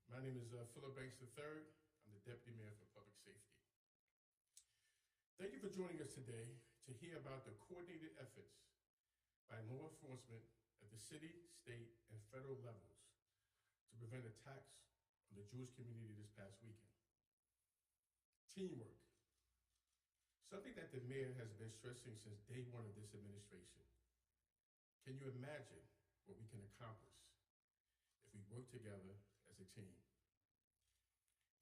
My name is Philip Banks III. I'm the Deputy Mayor for Public Safety. Thank you for joining us today to hear about the coordinated efforts by law enforcement at the city, state, and federal levels to prevent attacks on the Jewish community this past weekend. Teamwork, something that the mayor has been stressing since day one of this administration. Can you imagine what we can accomplish if we work together as a team?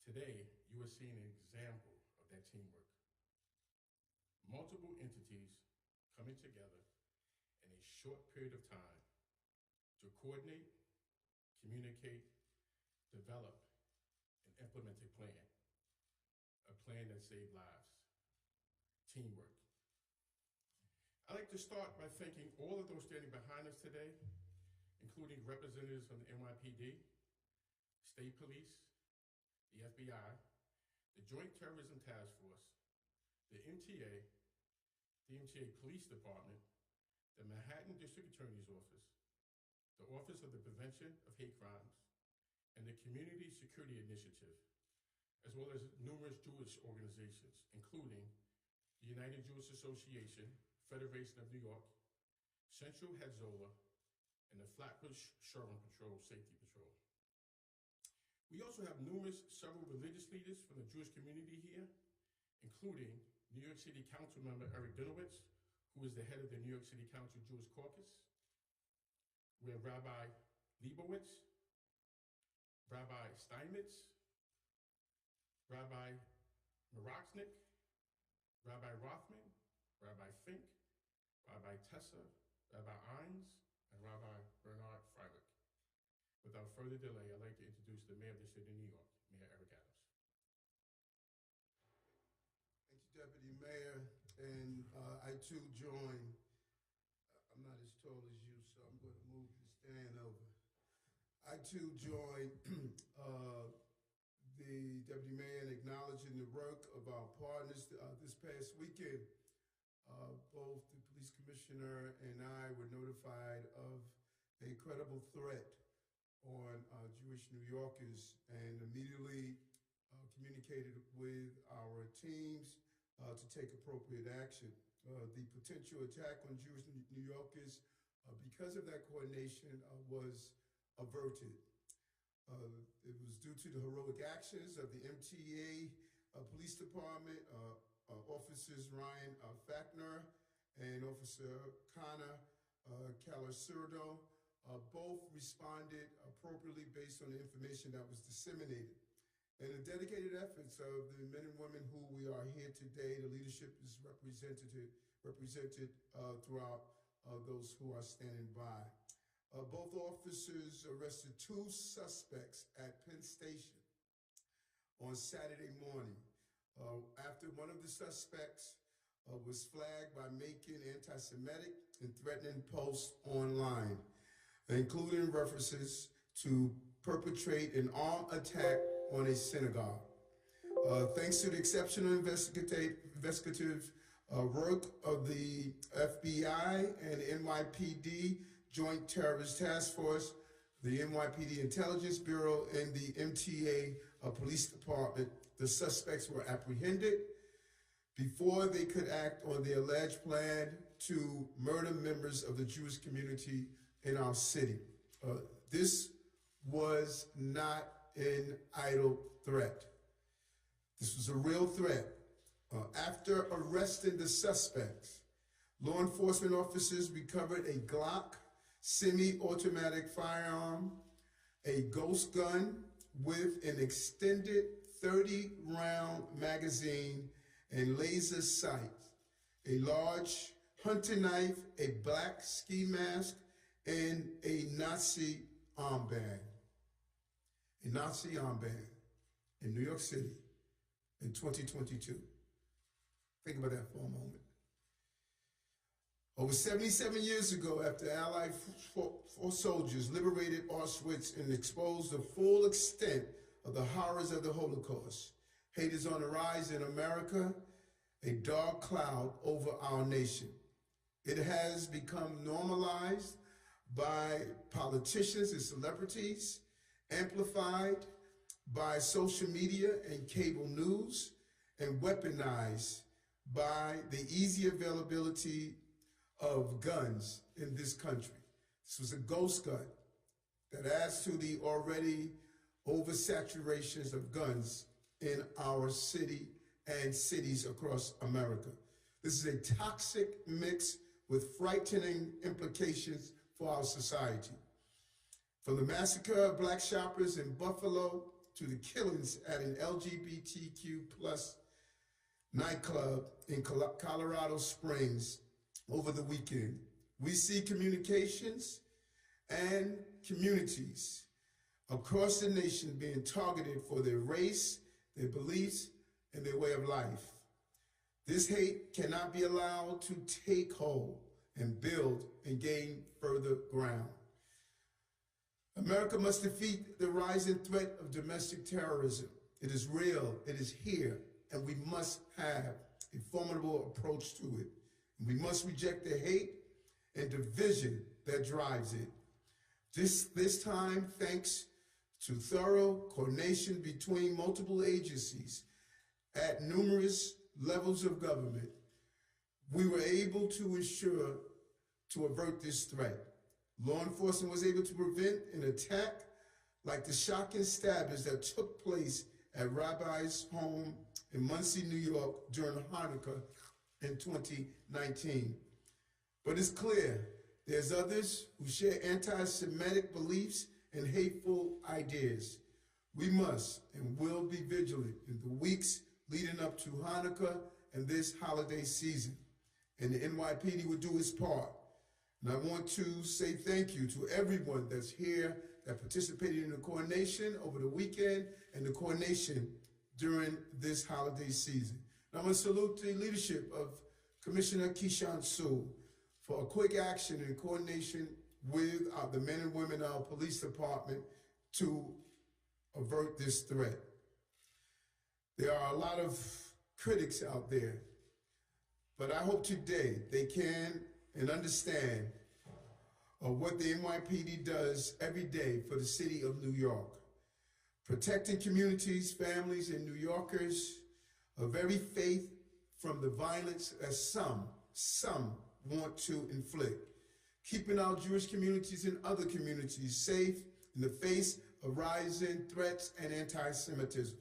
Today, you are seeing an example of that teamwork. Multiple entities coming together in a short period of time to coordinate, communicate, develop, and implement a plan that saved lives. Teamwork. I'd like to start by thanking all of those standing behind us today, including representatives from the NYPD, State Police, the FBI, the Joint Terrorism Task Force, the MTA Police Department, the Manhattan District Attorney's Office, the Office of the Prevention of Hate Crimes, and the Community Security Initiative, as well as numerous Jewish organizations, including the United Jewish Association, Federation of New York, Central Hedzola, and the Flatbush Sherman Patrol Safety Patrol. We also have several religious leaders from the Jewish community here, including New York City Council member Eric Dinowitz, who is the head of the New York City Council Jewish Caucus. We have Rabbi Leibowitz, Rabbi Steinmetz, Rabbi Morochnik, Rabbi Rothman, Rabbi Fink, Rabbi Tessa, Rabbi Ines, and Rabbi Bernard Freilich. Without further delay, I'd like to introduce the Mayor of the City of New York, Mayor Eric Adams. Thank you, Deputy Mayor, and I too join. I'm not as tall as you, so I'm going to move the stand over. I too join the Deputy Mayor in acknowledging the work of our partners this past weekend. Both the police commissioner and I were notified of a credible threat on Jewish New Yorkers and immediately communicated with our teams to take appropriate action. The potential attack on Jewish New Yorkers, because of that coordination, was averted. It was due to the heroic actions of the MTA Police Department, Officers Ryan Fackner and Officer Connor Calasurdo. Both responded appropriately based on the information that was disseminated. And the dedicated efforts of the men and women who we are here today, the leadership is represented throughout those who are standing by. Both officers arrested 2 suspects at Penn Station on Saturday morning. After one of the suspects was flagged by making anti-Semitic and threatening posts online, including references to perpetrate an armed attack on a synagogue. Thanks to the exceptional investigative work of the FBI and NYPD Joint Terrorist Task Force, the NYPD Intelligence Bureau, and the MTA Police Department, the suspects were apprehended before they could act on the alleged plan to murder members of the Jewish community in our city. This was not an idle threat. This was a real threat. After arresting the suspects, law enforcement officers recovered a Glock semi-automatic firearm, a ghost gun with an extended 30-round magazine and laser sights, a large hunting knife, a black ski mask, and a Nazi armband. A Nazi armband in New York City in 2022. Think about that for a moment. Over 77 years ago, after Allied force soldiers liberated Auschwitz and exposed the full extent of the horrors of the Holocaust, hate is on the rise in America, a dark cloud over our nation. It has become normalized by politicians and celebrities, amplified by social media and cable news and weaponized by the easy availability of guns in this country. This was a ghost gun that adds to the already oversaturations of guns in our city and cities across America. This is a toxic mix with frightening implications for our society. From the massacre of black shoppers in Buffalo to the killings at an LGBTQ plus nightclub in Colorado Springs over the weekend, we see communications and communities across the nation being targeted for their race, their beliefs, and their way of life. This hate cannot be allowed to take hold and build and gain further ground. America must defeat the rising threat of domestic terrorism. It is real, it is here, and we must have a formidable approach to it. We must reject the hate and division that drives it. This time, thanks to thorough coordination between multiple agencies at numerous levels of government, we were able to avert this threat. Law enforcement was able to prevent an attack like the shocking stabbings that took place at Rabbi's home in Muncie, New York during Hanukkah in 2019. But it's clear there's others who share anti-Semitic beliefs and hateful ideas. We must and will be vigilant in the weeks leading up to Hanukkah and this holiday season. And the NYPD will do its part. And I want to say thank you to everyone that's here that participated in the coordination over the weekend and the coordination during this holiday season. And I want to salute the leadership of Commissioner Keishan Su for a quick action in coordination with the men and women of our police department to avert this threat. There are a lot of critics out there, but I hope today they can and understand what the NYPD does every day for the city of New York. Protecting communities, families, and New Yorkers of every faith from the violence that some want to inflict. Keeping our Jewish communities and other communities safe in the face of rising threats and anti-Semitism.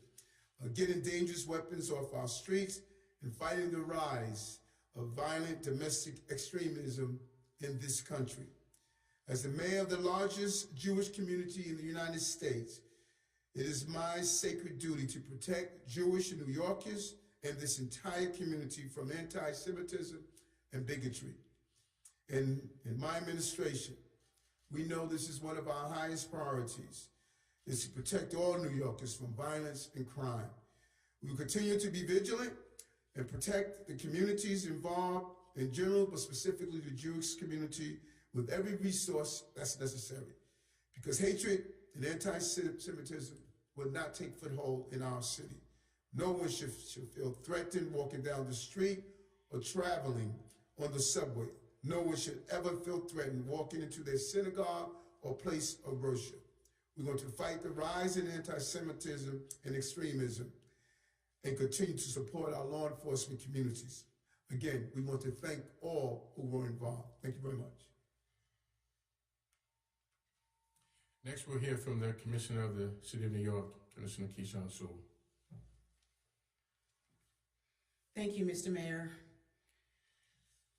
Getting dangerous weapons off our streets and fighting the rise of violent domestic extremism in this country. As the mayor of the largest Jewish community in the United States, it is my sacred duty to protect Jewish New Yorkers and this entire community from anti-Semitism and bigotry. In my administration, we know this is one of our highest priorities, is to protect all New Yorkers from violence and crime. We will continue to be vigilant and protect the communities involved in general, but specifically the Jewish community, with every resource that's necessary. Because hatred and anti-Semitism will not take foothold in our city. No one should feel threatened walking down the street or traveling on the subway. No one should ever feel threatened walking into their synagogue or place of worship. We're going to fight the rise in anti-Semitism and extremism and continue to support our law enforcement communities. Again, we want to thank all who were involved. Thank you very much. Next, we'll hear from the Commissioner of the City of New York, Commissioner Keishan Su. Thank you, Mr. Mayor.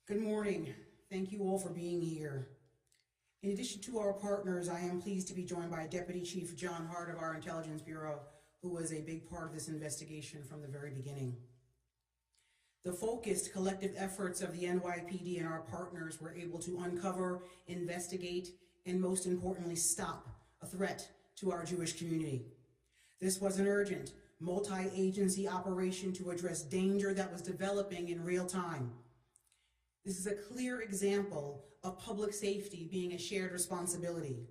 Good morning. Thank you all for being here. In addition to our partners, I am pleased to be joined by Deputy Chief John Hart of our Intelligence Bureau, who was a big part of this investigation from the very beginning. The focused collective efforts of the NYPD and our partners were able to uncover, investigate, and most importantly, stop a threat to our Jewish community. This was an urgent, multi-agency operation to address danger that was developing in real time. This is a clear example of public safety being a shared responsibility.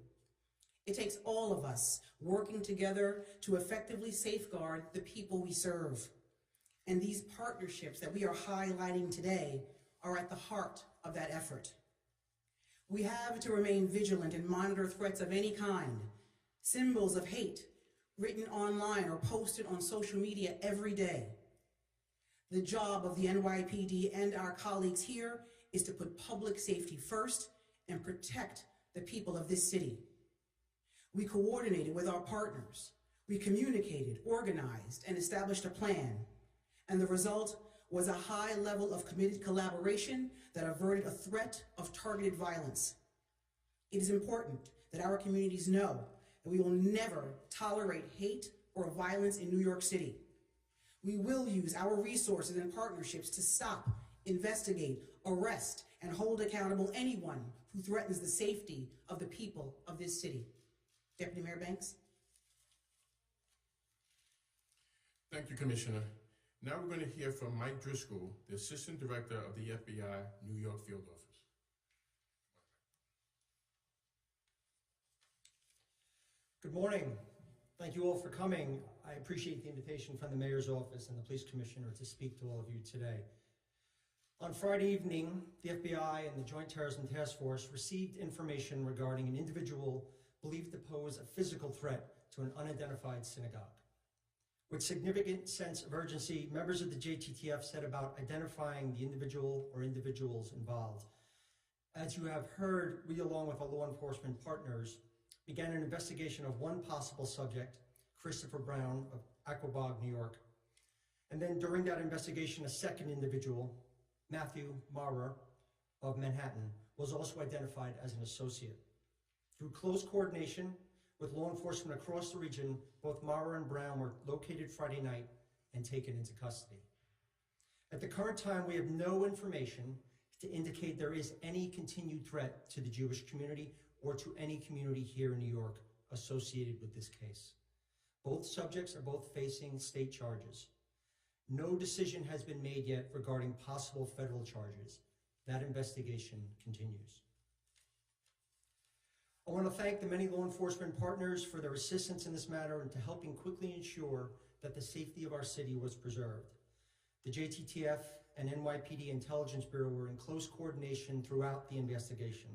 It takes all of us working together to effectively safeguard the people we serve. And these partnerships that we are highlighting today are at the heart of that effort. We have to remain vigilant and monitor threats of any kind, symbols of hate, written online or posted on social media every day. The job of the NYPD and our colleagues here is to put public safety first and protect the people of this city. We coordinated with our partners. We communicated, organized, and established a plan. And the result was a high level of committed collaboration that averted a threat of targeted violence. It is important that our communities know that we will never tolerate hate or violence in New York City. We will use our resources and partnerships to stop, investigate, arrest, and hold accountable anyone who threatens the safety of the people of this city. Deputy Mayor Banks. Thank you, Commissioner. Now we're going to hear from Mike Driscoll, the Assistant Director of the FBI New York Field Office. Good morning. Thank you all for coming. I appreciate the invitation from the Mayor's Office and the Police Commissioner to speak to all of you today. On Friday evening, the FBI and the Joint Terrorism Task Force received information regarding an individual believed to pose a physical threat to an unidentified synagogue. With significant sense of urgency, members of the JTTF set about identifying the individual or individuals involved. As you have heard, we, along with our law enforcement partners, began an investigation of one possible subject, Christopher Brown of Aquabog, New York. And then during that investigation, a second individual, Matthew Maurer of Manhattan, was also identified as an associate. Through close coordination with law enforcement across the region, both Maurer and Brown were located Friday night and taken into custody. At the current time, we have no information to indicate there is any continued threat to the Jewish community or to any community here in New York associated with this case. Both subjects are both facing state charges. No decision has been made yet regarding possible federal charges. That investigation continues. I want to thank the many law enforcement partners for their assistance in this matter and to helping quickly ensure that the safety of our city was preserved. The JTTF and NYPD Intelligence Bureau were in close coordination throughout the investigation,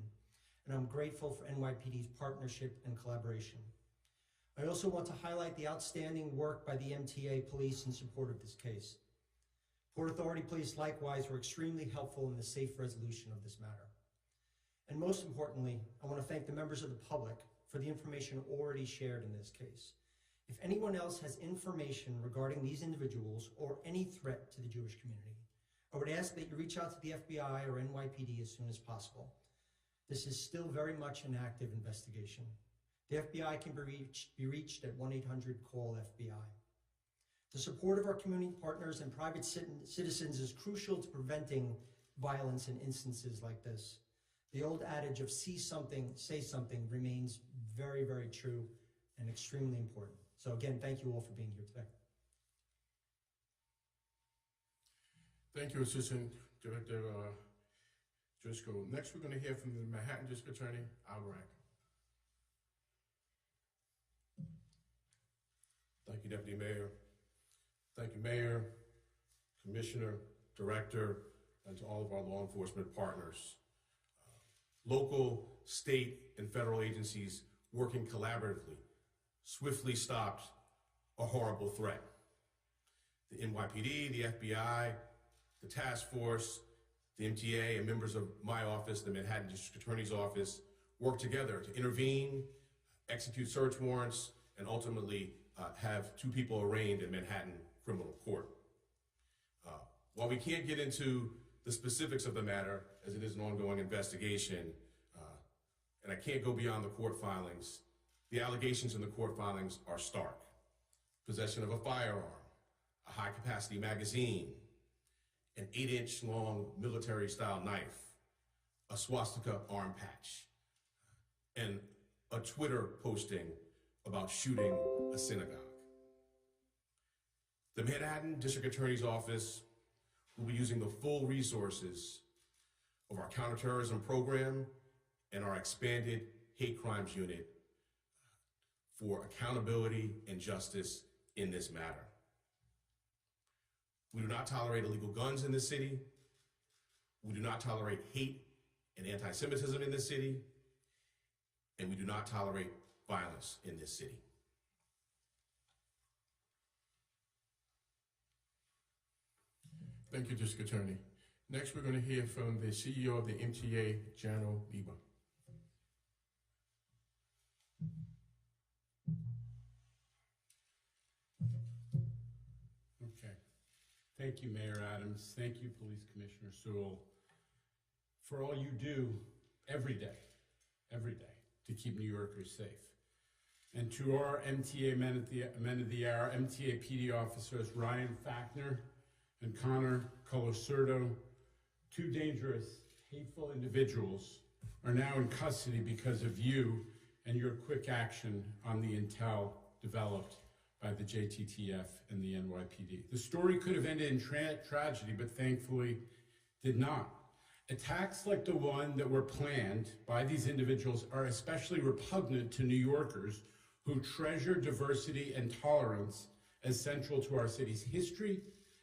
and I'm grateful for NYPD's partnership and collaboration. I also want to highlight the outstanding work by the MTA police in support of this case. Port Authority police likewise were extremely helpful in the safe resolution of this matter. And most importantly, I want to thank the members of the public for the information already shared in this case. If anyone else has information regarding these individuals or any threat to the Jewish community, I would ask that you reach out to the FBI or NYPD as soon as possible. This is still very much an active investigation. The FBI can be reached at 1-800-CALL-FBI. The support of our community partners and private citizens is crucial to preventing violence in instances like this. The old adage of see something, say something remains very, very true and extremely important. So again, thank you all for being here today. Thank you, Assistant Director Driscoll. Next, we're going to hear from the Manhattan District Attorney, Albrecht. Thank you, Deputy Mayor. Thank you, Mayor, Commissioner, Director, and to all of our law enforcement partners. Local, state, and federal agencies working collaboratively swiftly stopped a horrible threat. The NYPD, the FBI, the task force, the MTA, and members of my office, the Manhattan District Attorney's Office, worked together to intervene, execute search warrants, and ultimately have 2 people arraigned in Manhattan criminal court. While we can't get into the specifics of the matter, as it is an ongoing investigation, and I can't go beyond the court filings, the allegations in the court filings are stark. Possession of a firearm, a high-capacity magazine, an 8-inch long military-style knife, a swastika arm patch, and a Twitter posting about shooting a synagogue. The Manhattan District Attorney's Office will be using the full resources of our counterterrorism program and our expanded hate crimes unit for accountability and justice in this matter. We do not tolerate illegal guns in this city. We do not tolerate hate and anti-Semitism in this city. And we do not tolerate violence in this city. Thank you, District Attorney. Next, we're going to hear from the CEO of the MTA, Jano Lieber. Okay. Thank you, Mayor Adams. Thank you, Police Commissioner Sewell, for all you do every day, to keep New Yorkers safe. And to our MTA men of the hour, MTA PD officers Ryan Fackner and Connor Colasurdo, two dangerous, hateful individuals, are now in custody because of you and your quick action on the intel developed by the JTTF and the NYPD. The story could have ended in tragedy, but thankfully did not. Attacks like the one that were planned by these individuals are especially repugnant to New Yorkers who treasure diversity and tolerance as central to our city's history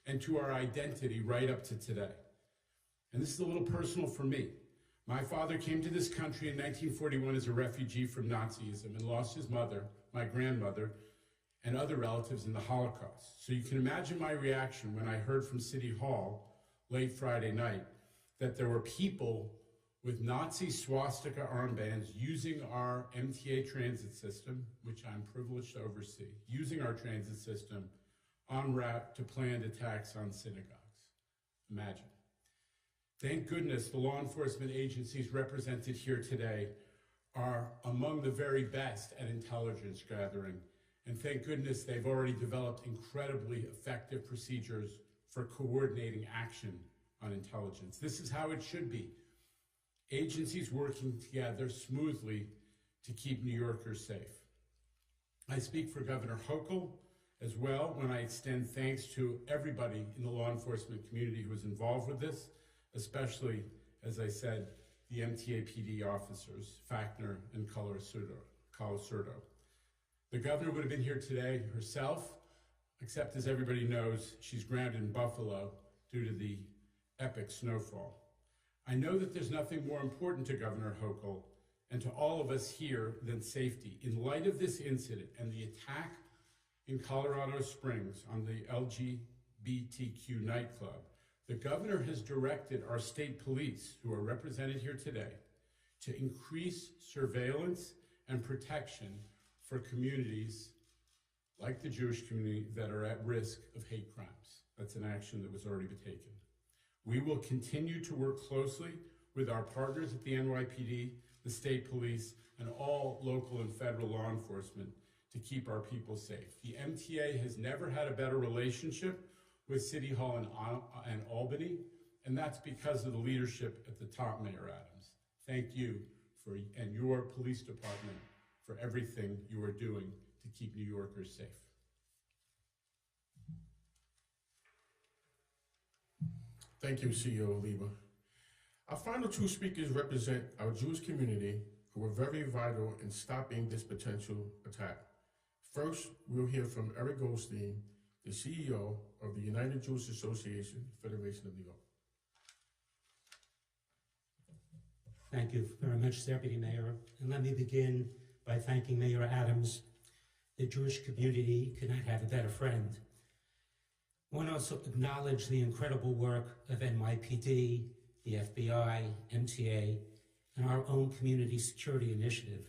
and to our identity right up to today. And this is a little personal for me. My father came to this country in 1941 as a refugee from Nazism and lost his mother, my grandmother, and other relatives in the Holocaust. So you can imagine my reaction when I heard from City Hall late Friday night that there were people with Nazi swastika armbands using our MTA transit system, which I'm privileged to oversee, using our transit system en route to planned attacks on synagogues. Imagine. Thank goodness the law enforcement agencies represented here today are among the very best at intelligence gathering. And thank goodness they've already developed incredibly effective procedures for coordinating action on intelligence. This is how it should be. Agencies working together smoothly to keep New Yorkers safe. I speak for Governor Hochul as well when I extend thanks to everybody in the law enforcement community who was involved with this, especially, as I said, the MTA PD officers, Fackner and Colasurdo. The governor would have been here today herself, except as everybody knows, she's grounded in Buffalo due to the epic snowfall. I know that there's nothing more important to Governor Hochul and to all of us here than safety. In light of this incident and the attack in Colorado Springs on the LGBTQ nightclub, the governor has directed our state police, who are represented here today, to increase surveillance and protection for communities like the Jewish community that are at risk of hate crimes. That's an action that was already taken. We will continue to work closely with our partners at the NYPD, the state police, and all local and federal law enforcement to keep our people safe. The MTA has never had a better relationship with City Hall and Albany, and that's because of the leadership at the top, Mayor Adams. Thank you and your police department for everything you are doing to keep New Yorkers safe. Thank you, CEO Lieber. Our final two speakers represent our Jewish community who were very vital in stopping this potential attack. First, we'll hear from Eric Goldstein, the CEO of the United Jewish Association, Federation of New York. Thank you very much, Deputy Mayor. And let me begin by thanking Mayor Adams. The Jewish community could not have a better friend. I want to also acknowledge the incredible work of NYPD, the FBI, MTA, and our own community security initiative.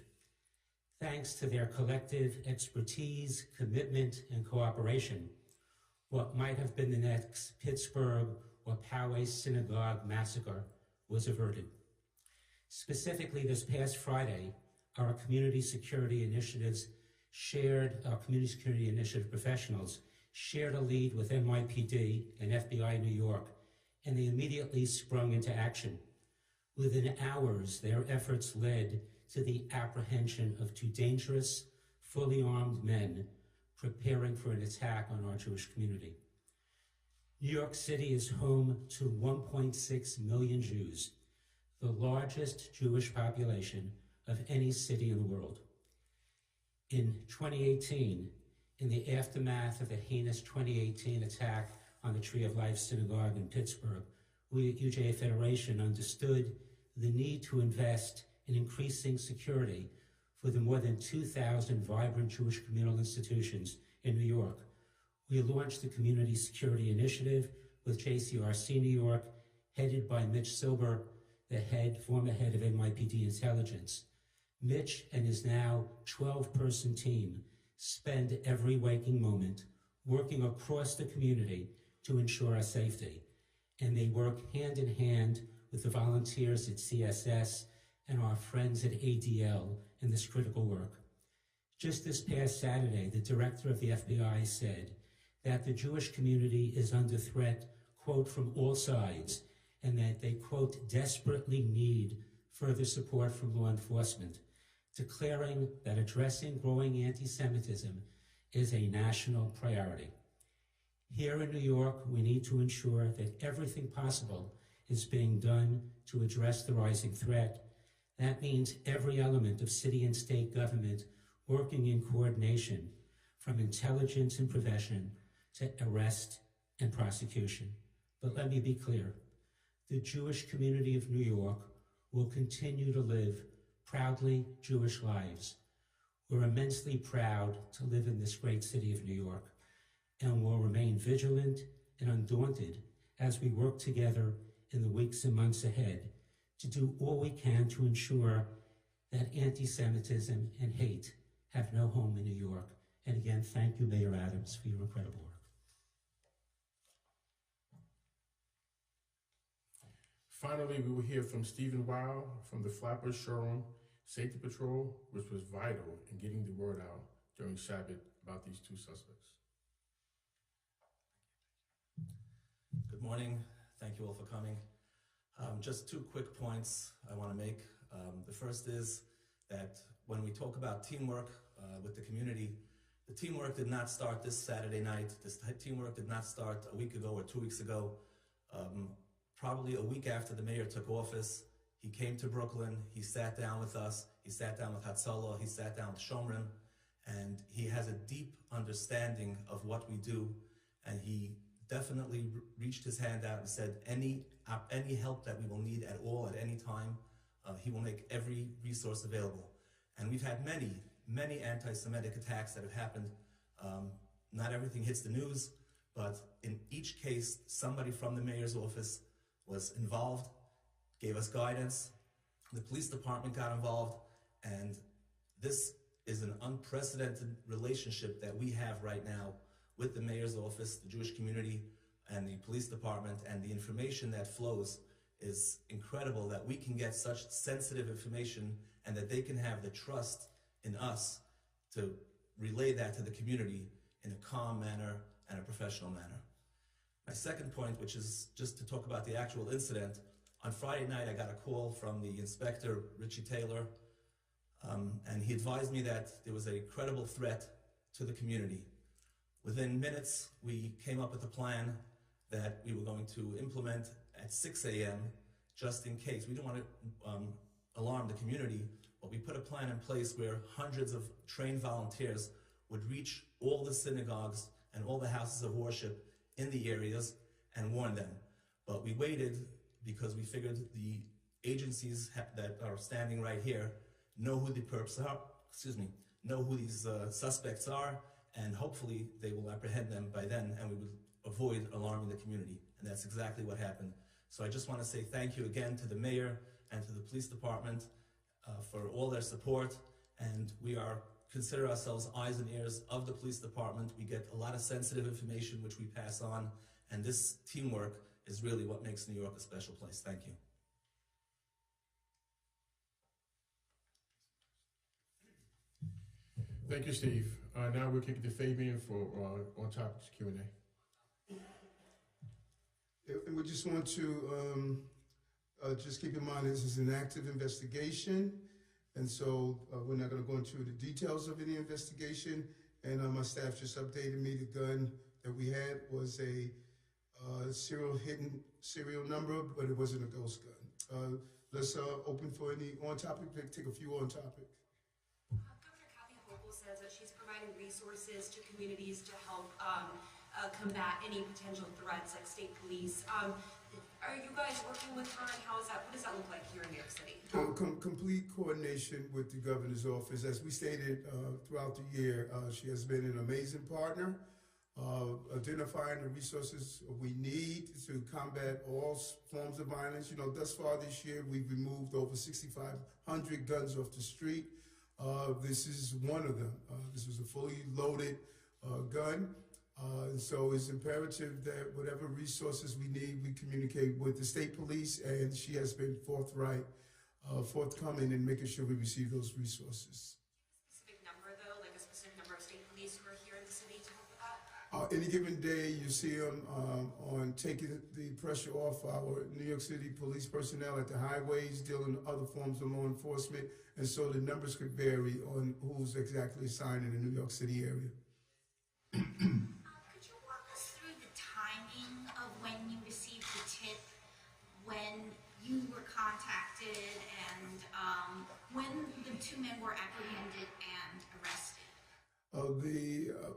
Thanks to their collective expertise, commitment, and cooperation, what might have been the next Pittsburgh or Poway synagogue massacre was averted. Specifically, this past Friday, our community security initiative professionals shared a lead with NYPD and FBI New York, and they immediately sprung into action. Within hours, their efforts led to the apprehension of two dangerous, fully armed men preparing for an attack on our Jewish community. New York City is home to 1.6 million Jews, the largest Jewish population of any city in the world. In 2018, in the aftermath of the heinous 2018 attack on the Tree of Life Synagogue in Pittsburgh, we at UJA Federation understood the need to invest in increasing security for the more than 2,000 vibrant Jewish communal institutions in New York. We launched the Community Security Initiative, with JCRC New York, headed by Mitch Silber, the former head of NYPD Intelligence. Mitch and his now 12-person team spend every waking moment working across the community to ensure our safety. And they work hand in hand with the volunteers at CSS and our friends at ADL in this critical work. Just this past Saturday, the director of the FBI said that the Jewish community is under threat, quote, from all sides, and that they, quote, desperately need further support from law enforcement, declaring that addressing growing anti-Semitism is a national priority. Here in New York, we need to ensure that everything possible is being done to address the rising threat. That means every element of city and state government working in coordination, from intelligence and prevention to arrest and prosecution. But let me be clear, the Jewish community of New York will continue to live proudly Jewish lives. We're immensely proud to live in this great city of New York, and will remain vigilant and undaunted as we work together in the weeks and months ahead to do all we can to ensure that anti-Semitism and hate have no home in New York. And again, thank you, Mayor Adams, for your incredible work. Finally, we will hear from Stephen Weil from the Flappers Showroom Safety Patrol, which was vital in getting the word out during Shabbat about these two suspects. Good morning. Thank you all for coming. Just two quick points I want to make. The first is that when we talk about teamwork with the community, the teamwork did not start this Saturday night. This teamwork did not start a week ago or 2 weeks ago. Probably a week after the mayor took office, he came to Brooklyn, he sat down with us, he sat down with Hatzalah, he sat down with Shomron, and he has a deep understanding of what we do, and he definitely reached his hand out and said any help that we will need at all, at any time, he will make every resource available. And we've had many anti-Semitic attacks that have happened. Not everything hits the news, but in each case, somebody from the mayor's office was involved, gave us guidance. The police department got involved, and this is an unprecedented relationship that we have right now with the mayor's office, the Jewish community, and the police department, and the information that flows is incredible, that we can get such sensitive information and that they can have the trust in us to relay that to the community in a calm manner and a professional manner. My second point, which is just to talk about the actual incident, on Friday night I got a call from the inspector, Richie Taylor, and he advised me that there was a credible threat to the community. Within minutes, we came up with a plan that we were going to implement at 6 a.m. just in case. We didn't want to alarm the community, but we put a plan in place where hundreds of trained volunteers would reach all the synagogues and all the houses of worship in the areas and warn them. But we waited because we figured the agencies that are standing right here know who the perps are, know who these suspects are, and hopefully they will apprehend them by then and we would avoid alarming the community. And that's exactly what happened. So I just want to say thank you again to the mayor and to the police department for all their support. And we consider ourselves eyes and ears of the police department. We get a lot of sensitive information which we pass on. And this teamwork is really what makes New York a special place. Thank you. Thank you, Steve. Now we'll kick it to Fabian for on-topic Q&A. And we just want to just keep in mind this is an active investigation, and so we're not going to go into the details of any investigation. And my staff just updated me the gun that we had was a hidden serial number, but it wasn't a ghost gun. Let's open for any on-topic, take a few on-topic. Says that she's providing resources to communities to help combat any potential threats, like state police. Are you guys working with her, and how is that? What does that look like here in New York City? Complete coordination with the governor's office. As we stated throughout the year, she has been an amazing partner. identifying the resources we need to combat all forms of violence. You know, thus far this year, we've removed over 6,500 guns off the street. This is one of them. This was a fully loaded gun. And so it's imperative that whatever resources we need, we communicate with the state police, and she has been forthcoming in making sure we receive those resources. Specific number though, like a specific number of state police who are here in the city to help with that? Any given day, you see them on taking the pressure off our New York City police personnel at the highways, dealing with other forms of law enforcement, and so the numbers could vary on who's exactly assigned in the New York City area. Could you walk us through the timing of when you received the tip, when you were contacted, and when the two men were apprehended and arrested?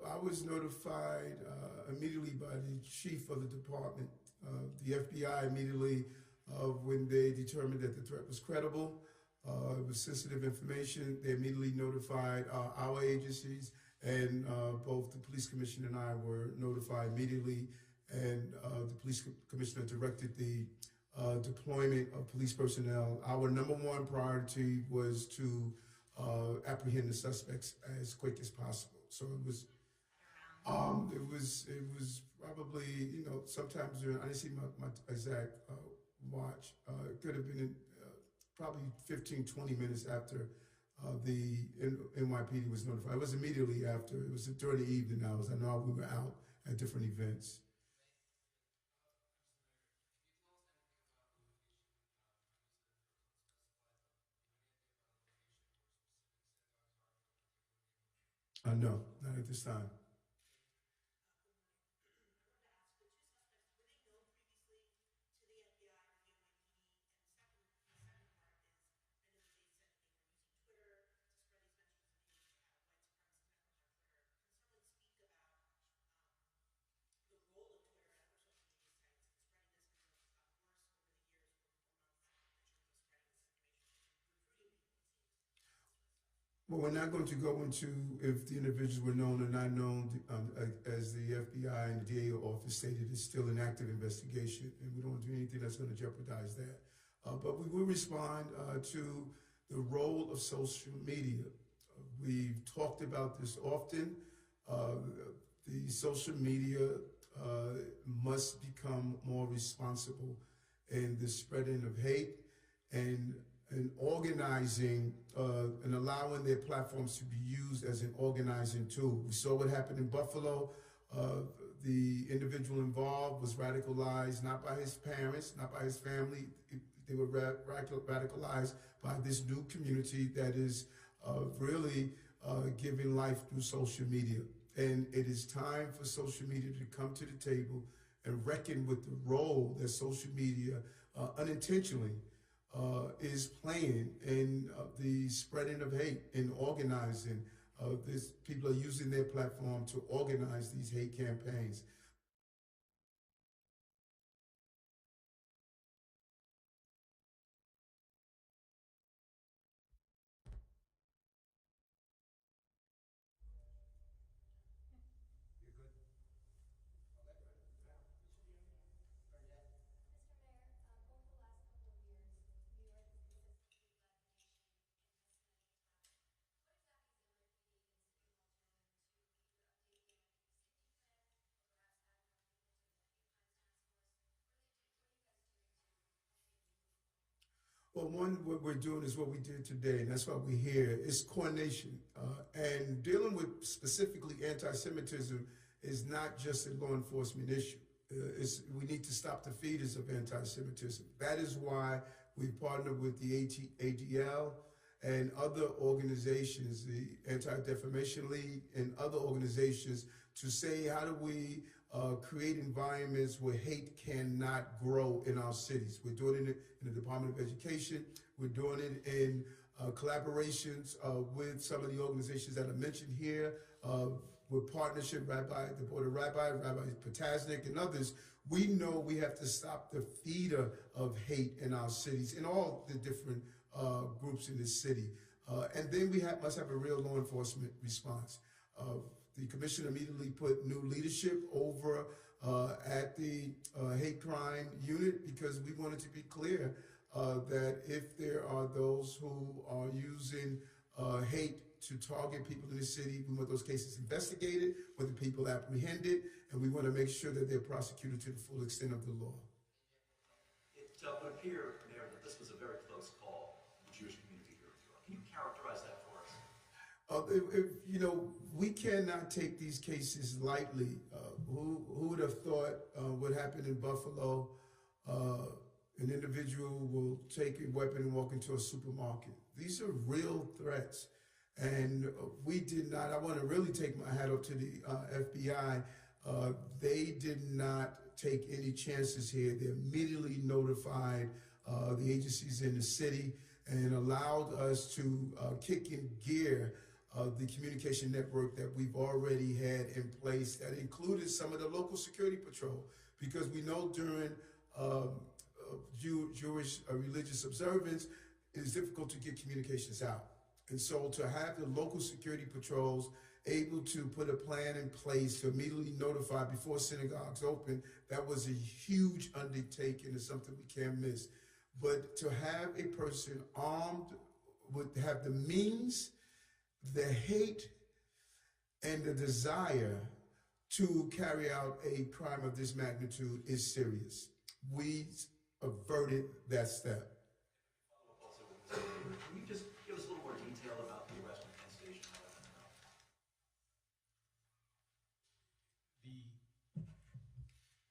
I was notified immediately by the chief of the department, the FBI immediately, when they determined that the threat was credible. It was sensitive information. They immediately notified our agencies, and both the police commissioner and I were notified immediately, and the police commissioner directed the deployment of police personnel. Our number one priority was to apprehend the suspects as quick as possible. So it was probably, you know, sometimes during, I didn't see my exact watch. It could have been probably 15, 20 minutes after the NYPD was notified. It was immediately after. It was during the evening hours. I know we were out at different events. No, not at this time. Well, we're not going to go into if the individuals were known or not known. As the FBI and the DA office stated, it's still an active investigation, and we don't want to do anything that's going to jeopardize that. But we will respond to the role of social media. We've talked about this often. The social media must become more responsible in the spreading of hate and organizing and allowing their platforms to be used as an organizing tool. We saw what happened in Buffalo. The individual involved was radicalized not by his parents, not by his family. They were radicalized by this new community that is really giving life through social media. And it is time for social media to come to the table and reckon with the role that social media unintentionally is playing in the spreading of hate and organizing. People are using their platform to organize these hate campaigns. Well, what we're doing is what we did today, and that's why we're here. It's coordination. And dealing with specifically anti-Semitism is not just a law enforcement issue. We need to stop the feeders of anti-Semitism. That is why we've partnered with the ADL and other organizations, the Anti-Defamation League and other organizations, to say, how do we create environments where hate cannot grow in our cities? We're doing it in the Department of Education. We're doing it in collaborations with some of the organizations that are mentioned here, with partnership, the Board of Rabbis, Rabbi Potasnik, and others. We know we have to stop the feeder of hate in our cities, in all the different groups in this city. And then we must have a real law enforcement response. The commission immediately put new leadership over at the hate crime unit because we wanted to be clear that if there are those who are using hate to target people in the city, we want those cases investigated, want the people apprehended, and we want to make sure that they're prosecuted to the full extent of the law. It would appear, Mayor, that this was a very close call for the Jewish community here in New York. Can you characterize that for us? You know, we cannot take these cases lightly. Who would have thought what happened in Buffalo? An individual will take a weapon and walk into a supermarket. These are real threats. And we did not, I want to really take my hat up to the FBI. They did not take any chances here. They immediately notified the agencies in the city and allowed us to kick in gear the communication network that we've already had in place that included some of the local security patrol, because we know during Jewish religious observance, it is difficult to get communications out. And so to have the local security patrols able to put a plan in place to immediately notify before synagogues open, that was a huge undertaking and something we can't miss. But to have a person armed, would have the means, the hate, and the desire to carry out a crime of this magnitude is serious. We averted that step. Can you just give us a little more detail about the arrest in Penn Station?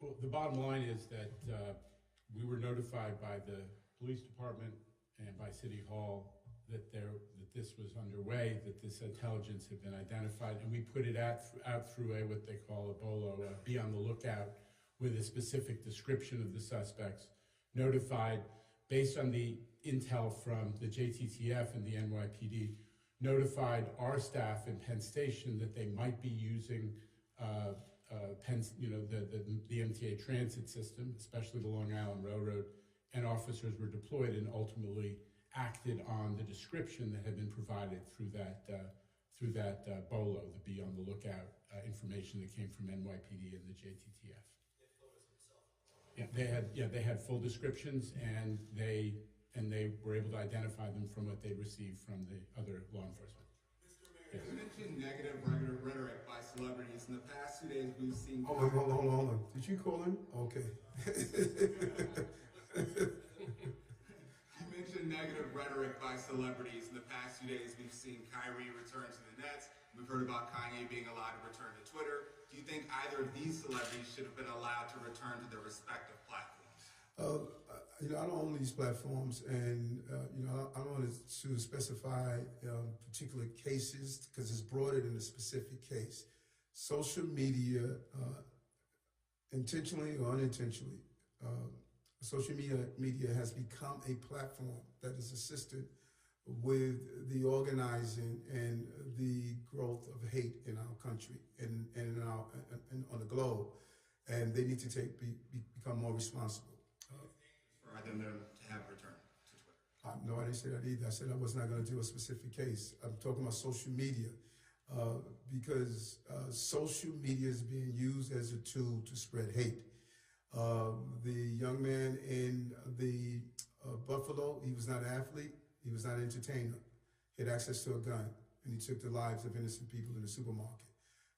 Well, the bottom line is that we were notified by the police department and by City Hall that this was underway, that this intelligence had been identified, and we put it out through what they call a BOLO, be on the lookout, with a specific description of the suspects, notified based on the intel from the JTTF and the NYPD, notified our staff in Penn Station that they might be using the MTA transit system, especially the Long Island Railroad, and officers were deployed and ultimately acted on the description that had been provided through that BOLO, the be on the lookout information that came from NYPD and the JTTF. Yeah, they had full descriptions, and they were able to identify them from what they received from the other law enforcement. Mr. Mayor, you mentioned negative rhetoric by celebrities. In the past 2 days, we've seen... Hold on. Did you call him? Okay. You mentioned negative rhetoric by celebrities. In the past 2 days, we've seen Kyrie return to the Nets. We've heard about Kanye being allowed to return to Twitter. Do you think either of these celebrities should have been allowed to return to their respective platforms? I don't own these platforms, and I don't want to specify particular cases because it's broader than a specific case. Social media, intentionally or unintentionally, social media has become a platform that is assisted with the organizing and the growth of hate in our country and on the globe, and they need to become more responsible. For them to have returned to Twitter? No, I didn't say that either. I said I was not going to do a specific case. I'm talking about social media because social media is being used as a tool to spread hate. The young man in the Buffalo, he was not an athlete. He was not an entertainer. He had access to a gun, and he took the lives of innocent people in the supermarket.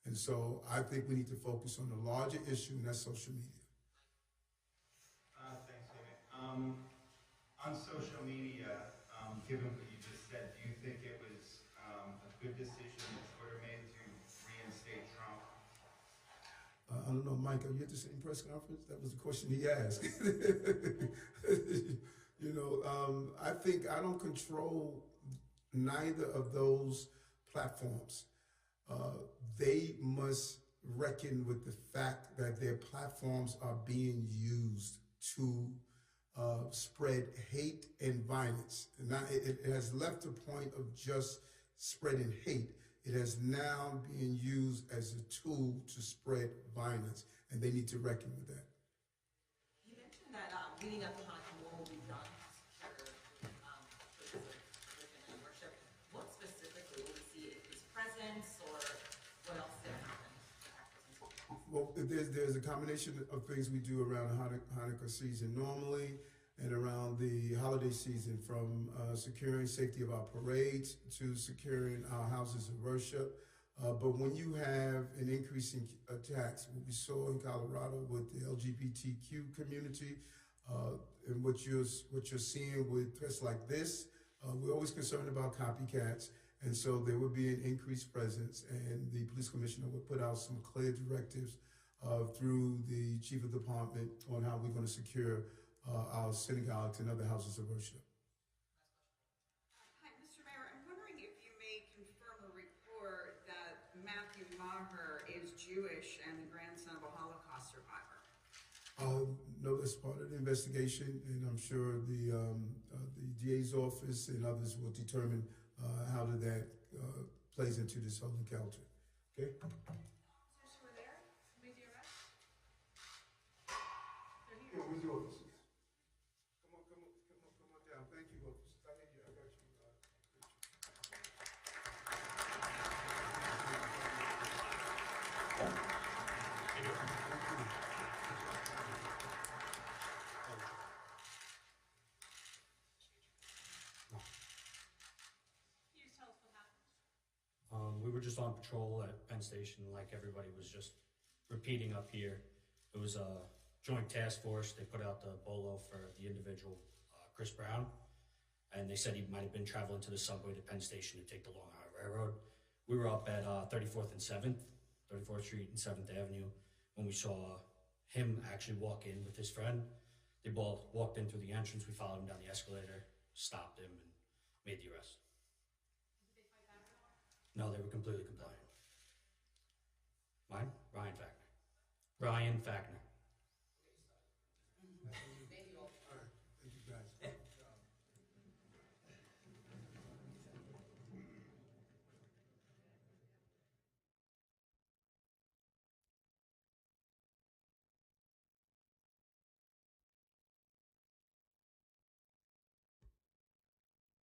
And so I think we need to focus on the larger issue, and that's social media. Thanks, David. On social media, given what you just said, do you think it was a good decision that Twitter made to reinstate Trump? I don't know, Mike, are you at the same press conference? That was the question he asked. I think I don't control neither of those platforms. They must reckon with the fact that their platforms are being used to spread hate and violence. And now it has left the point of just spreading hate. It has now been used as a tool to spread violence, and they need to reckon with that. You mentioned that leading up to Hanukkah, more will be done to secure the worship. What specifically will we see? His presence, or what else? Well, there's a combination of things we do around the Hanukkah season normally and around the holiday season, from securing safety of our parades to securing our houses of worship. But when you have an increase in attacks, what we saw in Colorado with the LGBTQ community, and what you're seeing with threats like this, we're always concerned about copycats. And so there would be an increased presence, and the police commissioner would put out some clear directives through the chief of department on how we're going to secure our synagogues and other houses of worship. Hi, Mr. Mayor. I'm wondering if you may confirm a report that Matthew Maher is Jewish and the grandson of a Holocaust survivor. No, that's part of the investigation, and I'm sure the DA's office and others will determine how that plays into this whole encounter. Okay? Officers who were there who made the arrest? They're here. Yeah, where's the officers? Come on down. Thank you, officers. I got you. We were just on patrol at Penn Station, like everybody was just repeating up here. It was a joint task force. They put out the bolo for the individual, Chris Brown, and they said he might have been traveling to the subway to Penn Station to take the Long Island Railroad. We were up at 34th and 7th, 34th Street and 7th Avenue, when we saw him actually walk in with his friend. They both walked in through the entrance. We followed him down the escalator, stopped him, and made the arrest. No, they were completely compliant. Mine? Ryan Fackner.